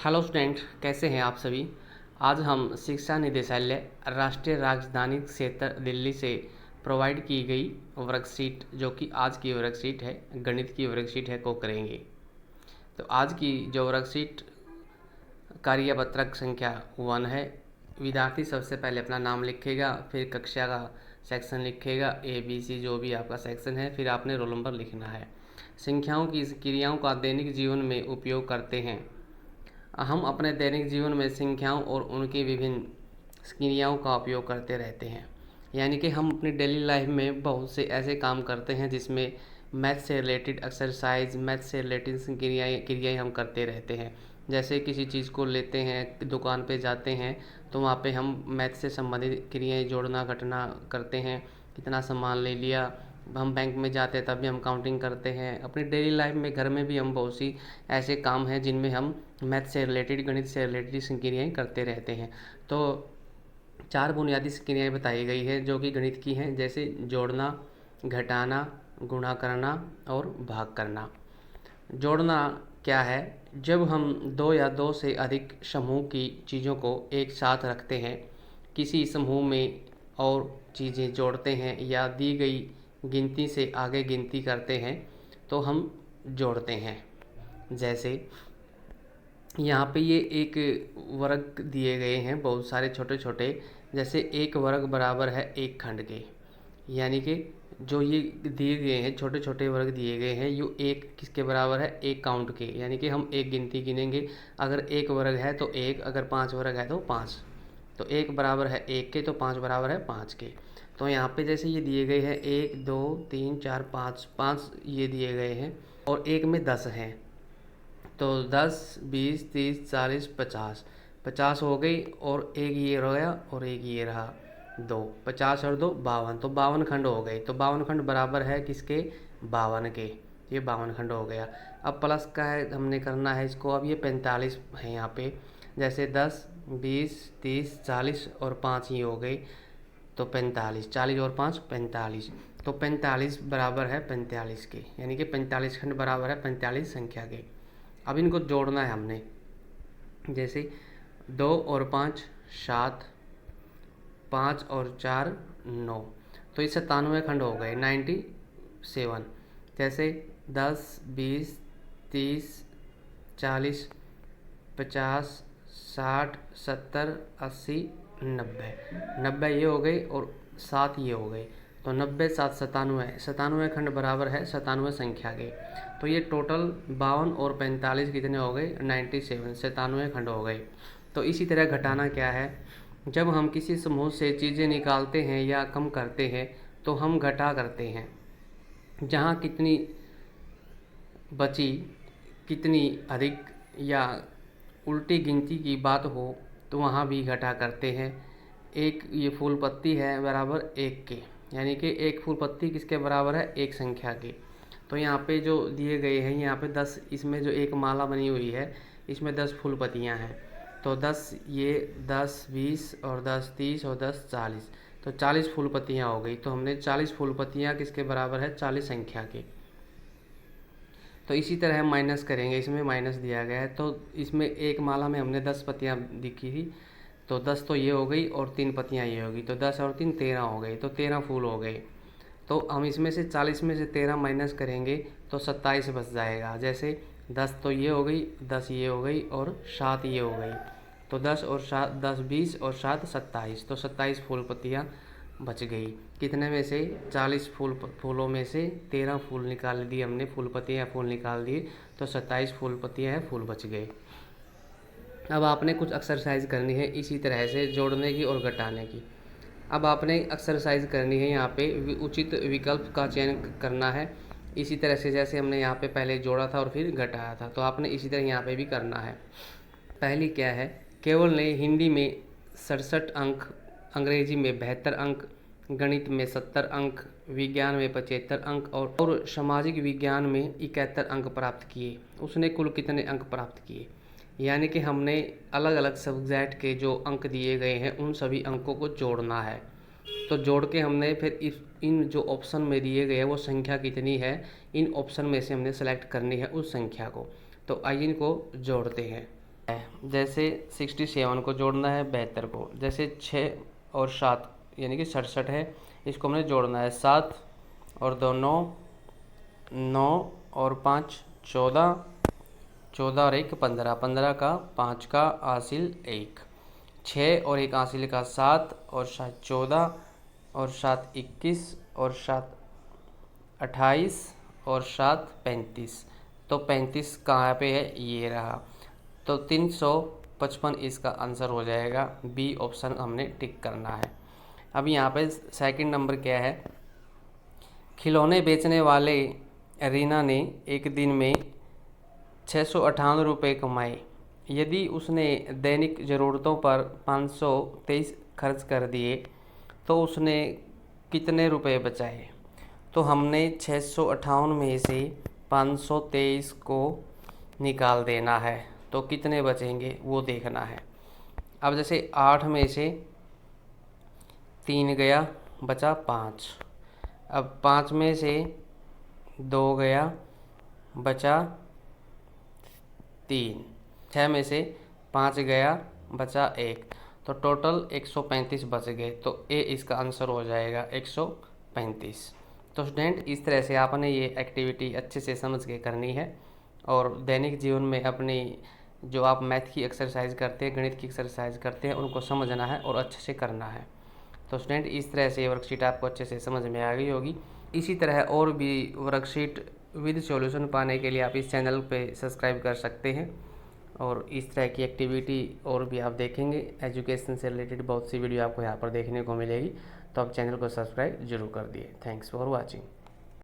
Hello student, कैसे हैं आप सभी। आज हम शिक्षा निदेशालय राष्ट्रीय राजधानी क्षेत्र दिल्ली से प्रोवाइड की गई वर्कशीट, जो कि आज की वर्कशीट है, गणित की वर्कशीट है, को करेंगे। तो आज की जो वर्कशीट कार्यपत्रक संख्या 1 है। विद्यार्थी सबसे पहले अपना नाम लिखेगा, फिर कक्षा का सेक्शन लिखेगा, ABC जो भी आपका सेक्शन है, फिर आपने रोल नंबर लिखना है। संख्याओं की क्रियाओं का दैनिक जीवन में उपयोग करते हैं। हम अपने दैनिक जीवन में संख्याओं और उनकी विभिन्न क्रियाओं का उपयोग करते रहते हैं। यानी कि हम अपनी डेली लाइफ में बहुत से ऐसे काम करते हैं जिसमें मैथ से रिलेटेड एक्सरसाइज, मैथ से रिलेटेड क्रियाएँ हम करते रहते हैं। जैसे किसी चीज़ को लेते हैं, दुकान पे जाते हैं, तो वहाँ पे हम मैथ से संबंधित क्रियाएँ जोड़ना घटाना करते हैं। कितना सामान ले लिया, हम बैंक में जाते हैं तब भी हम काउंटिंग करते हैं। अपनी डेली लाइफ में घर में भी हम बहुत सी ऐसे काम हैं जिनमें हम मैथ से रिलेटेड, गणित से रिलेटेड क्रियाएँ करते रहते हैं। तो 4 बुनियादी क्रियाएँ बताई गई है जो कि गणित की हैं, जैसे जोड़ना, घटाना, गुणा करना और भाग करना। जोड़ना क्या है? जब हम दो या दो से अधिक समूह की चीज़ों को एक साथ रखते हैं, किसी समूह में और चीज़ें जोड़ते हैं या दी गई गिनती से आगे गिनती करते हैं, तो हम जोड़ते हैं। जैसे यहाँ पे ये एक वर्ग दिए गए हैं, बहुत सारे छोटे छोटे। जैसे एक वर्ग बराबर है एक खंड के, यानी कि जो ये दिए गए हैं छोटे छोटे वर्ग दिए गए हैं, ये एक किसके बराबर है? एक काउंट के, यानी कि हम एक गिनती गिनेंगे। अगर एक वर्ग है तो एक, अगर 5 वर्ग है तो 5। तो एक बराबर है एक के, तो 5 बराबर है 5 के। तो यहाँ पे जैसे ये दिए गए हैं 1 2 3 4 5, 5 ये दिए गए हैं और एक में 10 हैं। तो 10 20 30 40 50, 50 हो गई और एक ये रह गया और एक ये रहा 2, 50 और 2 52, तो 52 खंड हो गए। तो 52 खंड बराबर है किसके? 52 के। ये 52 खंड हो गया। अब प्लस का है, हमने करना है इसको। अब ये 45 है यहाँ पे। जैसे 10 20 30 40 और 5 ये हो गई, तो 45, 40 और 5 45। तो 45 बराबर है 45 के, यानी कि 45 खंड बराबर है 45 संख्या के। अब इनको जोड़ना है हमने। जैसे 2 और 5 7, 5 और 4 9, तो ये 97 खंड हो गए, 97। जैसे 10 20 30 40 50 60 70 80 90, 90 ये हो गई और 7 ये हो गए। तो 90 7 97, 97 खंड बराबर है 97 संख्या के। तो ये टोटल 52 और 45 कितने हो गए? 97, 97 खंड हो गए। तो इसी तरह घटाना क्या है? जब हम किसी समूह से चीज़ें निकालते हैं या कम करते हैं तो हम घटा करते हैं। जहाँ कितनी बची, कितनी अधिक या उल्टी गिनती की बात हो तो वहाँ भी घटा करते हैं। एक ये फूल पत्ती है बराबर एक के, यानी कि एक फूल पत्ती किसके बराबर है? एक संख्या के। तो यहाँ पे जो दिए गए हैं, यहाँ पे 10, इसमें जो एक माला बनी हुई है इसमें 10 फूल पत्तियाँ हैं। तो 10 ये 10 20 और 10 30 और 10 40, तो 40 फूल पत्तियाँ हो गई। तो हमने 40 फूल पत्तियाँ किसके बराबर है? 40 संख्या के। तो इसी तरह हम माइनस करेंगे, इसमें माइनस दिया गया है। तो इसमें एक माला में हमने 10 पत्तियाँ दिखी थी, तो 10 तो ये हो गई और 3 पत्तियाँ ये हो गई, तो 10 और 3 13 हो गए, तो 13 फूल हो गए। तो हम इसमें से 40 में से 13 माइनस करेंगे तो 27 बच जाएगा। जैसे 10 तो ये हो गई, 10 ये हो गई और 7 ये हो गई। तो 10 और 7, 10 20 और 7 27, तो 27 फूल पत्तियाँ बच गई। कितने में से? 40 फूलों में से 13 फूल निकाल दिए हमने, फूल पत्तियाँ फूल निकाल दिए, तो 27 फूल पत्तियाँ हैं, फूल बच गए। अब आपने कुछ एक्सरसाइज करनी है इसी तरह से, जोड़ने की और घटाने की। अब आपने एक्सरसाइज करनी है, यहाँ पे उचित विकल्प का चयन करना है। इसी तरह से जैसे हमने यहाँ पे पहले जोड़ा था और फिर घटाया था, तो आपने इसी तरह यहाँ पे भी करना है। पहली क्या है? केवल ने हिंदी में 67 अंक, अंग्रेजी में 72 अंक, गणित में 70 अंक, विज्ञान में 75 अंक और सामाजिक विज्ञान में 71 अंक प्राप्त किए। उसने कुल कितने अंक प्राप्त किए? यानी कि हमने अलग अलग सब्जेक्ट के जो अंक दिए गए हैं उन सभी अंकों को जोड़ना है। तो जोड़ के हमने फिर इन जो ऑप्शन में दिए गए हैं वो संख्या कितनी है, इन ऑप्शन में से हमने सेलेक्ट करनी है उस संख्या को। तो आइए इनको जोड़ते हैं। जैसे 67 को जोड़ना है 72 को, जैसे 6 और 7 यानी कि 67 है, इसको हमने जोड़ना है 7 और 2 9, 9 और 5 14, 14 और 1 15, 15 का 5 का हासिल 1, 6 और 1 हासिल का 7 और 7 14 और 7 21 और 7 28 और 7 35। तो 35 कहाँ पे है, ये रहा। तो 355 इसका आंसर हो जाएगा। बी ऑप्शन हमने टिक करना है। अब यहाँ पे सेकंड नंबर क्या है, खिलौने बेचने वाले रीना ने एक दिन में 658 रुपये कमाए। यदि उसने दैनिक ज़रूरतों पर 523 खर्च कर दिए तो उसने कितने रुपए बचाए। तो हमने 658 में से 523 को निकाल देना है, तो कितने बचेंगे वो देखना है। अब जैसे 8 में से 3 गया, बचा 5। अब 5 में से 2 गया, बचा 3। 6 में से 5 गया, बचा 1। तो टोटल 135 बच गए। तो ए इसका आंसर हो जाएगा 135। तो स्टूडेंट, इस तरह से आपने ये एक्टिविटी अच्छे से समझ के करनी है और दैनिक जीवन में अपनी जो आप मैथ की एक्सरसाइज करते हैं, गणित की एक्सरसाइज करते हैं, उनको समझना है और अच्छे से करना है। तो स्टूडेंट, इस तरह से वर्कशीट आपको अच्छे से समझ में आ गई होगी। इसी तरह और भी वर्कशीट विद सॉल्यूशन पाने के लिए आप इस चैनल पे सब्सक्राइब कर सकते हैं और इस तरह की एक्टिविटी और भी आप देखेंगे। एजुकेशन से रिलेटेड बहुत सी वीडियो आपको यहाँ पर देखने को मिलेगी। तो आप चैनल को सब्सक्राइब जरूर कर दिए। Thanks for watching.